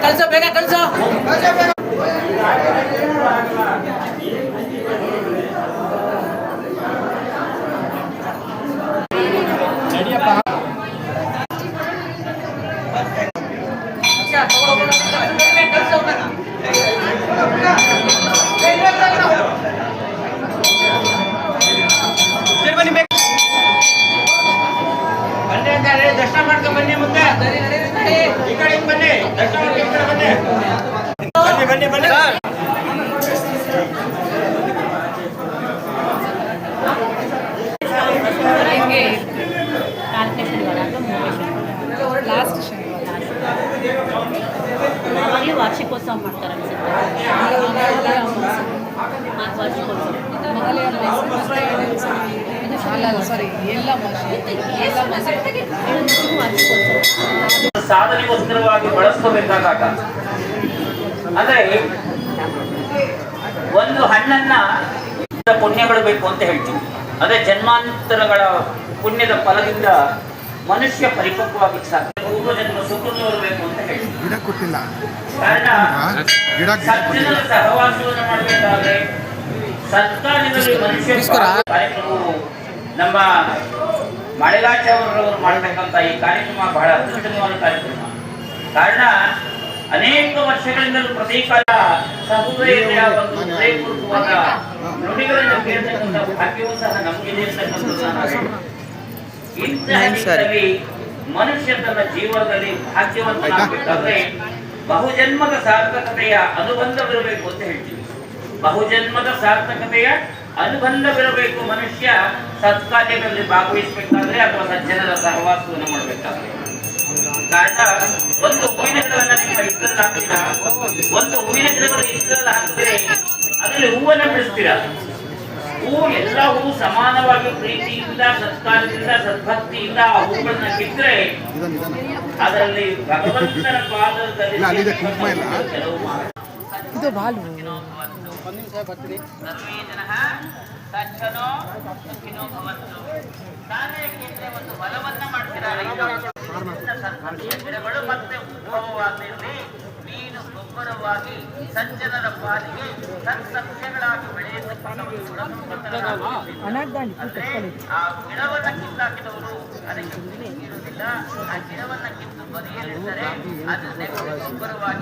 ಕಳ್ಸೋ ಬೇಗ ಕಳ್ಸೋ. ದರ್ಶನ ಮಾಡ್ಕೊಂಡು ಬನ್ನಿ. ಮುಂದೆ ಈ ಕಡೆ ಬನ್ನಿ. ದರ್ಶನ ಮಾಡ್ಕೊಂಡು ಈ ಕಡೆ ಬನ್ನಿ. ಬನ್ನಿ ಬನ್ನಿ ಬನ್ನಿ. ವಾರ್ಷಿಕೋತ್ಸವ ಮಾಡ್ತಾರೆ ಸಾಧನೆಗೋಸ್ಕರವಾಗಿ ಬಳಸ್ಕೋಬೇಕಾದಾಗ ಅಂದ್ರೆ ಒಂದು ಹಣ್ಣನ್ನ ಪುಣ್ಯಗಳು ಬೇಕು ಅಂತ ಹೇಳ್ತೀವಿ. ಅದೇ ಜನ್ಮಾಂತರಗಳ ಪುಣ್ಯದ ಫಲದಿಂದ ಮನುಷ್ಯ ಪರಿಪಕ್ವವಾಗಿ ಸಾಧ್ಯ. ಪೂರ್ವ ಜನ್ಮ ಸುಕೃತವರು ಬೇಕು ಅಂತ ಹೇಳ್ತೀವಿ. ಕಾರಣ ಸಜ್ಜನರ ಸಹವಾಸವನ್ನು ಮಾಡಬೇಕಾದ್ರೆ ಸತ್ಕಾರ್ಯದಲ್ಲಿ ಮನುಷ್ಯ ಕಾರ್ಯಕ್ರಮವು ನಮ್ಮ ಮಳೆಗಾಚವರು ಮಾಡಬೇಕಂತ ಈ ಕಾರ್ಯಕ್ರಮ ಬಹಳ ಅತ್ಯುತ್ತಮವಾದ ಕಾರ್ಯಕ್ರಮ. ಕಾರಣ ಅನೇಕ ವರ್ಷಗಳಿಂದಲೂ ಪ್ರತಿ ಕಾಲ ಸಹೃದಯತೆಯ ಒಂದು ಹೃದಯಪೂರ್ವಕವಾದ ನುಡಿಗಳನ್ನು ಕೇಳತಕ್ಕಂಥ ಭಾಗ್ಯವೂ ಸಹ ನಮಗಿದೆ ಅಂತಕ್ಕಂಥದ್ದು. ಇಂತಹ ಮನುಷ್ಯ ತನ್ನ ಜೀವನದಲ್ಲಿ ಭಾಗ್ಯವಂತನಾಗಬೇಕಾದ್ರೆ ಬಹುಜನ್ಮದ ಸಾರ್ಥಕತೆಯ ಅನುಬಂಧವಿರಬೇಕು ಅಂತ ಹೇಳ್ತೀವಿ. ಬಹುಜನ್ಮದ ಸಾರ್ಥಕತೆಯ ಅನುಬಂಧವಿರಬೇಕು. ಮನುಷ್ಯ ಸತ್ಕಾರ್ಯಗಳಲ್ಲಿ ಭಾಗವಹಿಸಬೇಕಾದ್ರೆ ಅಥವಾ ಸಜ್ಜನರ ಸಹವಾಸವನ್ನು ಮಾಡಬೇಕಾದ್ರೆ. ಕಾರಣ ಒಂದು ಹೂವಿನ ಗಿಡವನ್ನ ನಿಮ್ಮ ಇದ್ರಲ್ಲಿ ಹಾಕ್ತೀರಾ, ಒಂದು ಹೂವಿನ ಗಿಡವನ್ನು ಇದ್ರಲ್ಲಿ ಹಾಕಿದ್ರೆ ಅದರಲ್ಲಿ ಹೂವನ್ನ ಬಿಡಿಸ್ತೀರಾ. ಹೂವು ಎಲ್ಲ ಹೂವು ಸಮಾನವಾಗಿ ಪ್ರೀತಿಯಿಂದ ಸತ್ಕಾರದಿಂದ ಸದ್ಭಕ್ತಿಯಿಂದ ಆ ಹೂಗಳನ್ನ ಕಿತ್ತರೆ ಅದರಲ್ಲಿ ಭಗವಂತನ ಪಾದದಲ್ಲಿ ಕೆಲವು ಒಂದು ಹೊಲವನ್ನ ಮಾಡ್ತಿದ್ದಾರೆ. ಗಿಡಗಳು ಮತ್ತೆ ಉದ್ಭವವಾಗಿರಲಿ, ನೀನು ಗೊಬ್ಬರವಾಗಿ ಸಜ್ಜನರ ಪಾಲಿಗೆ ಸತ್ಸಸ್ಯಗಳಾಗಿ ಬೆಳೆಯತಕ್ಕಂಥ ಆ ಗಿಡವನ್ನ ಕಿತ್ತಾಕಿದವರು ಅದಕ್ಕೆ ಇರುವುದಿಲ್ಲ. ಆ ಗಿಡವನ್ನ ಕಿತ್ತು ಬದಿಯಲ್ಲಿಟ್ಟರೆ ಅದು ಗೊಬ್ಬರವಾಗಿ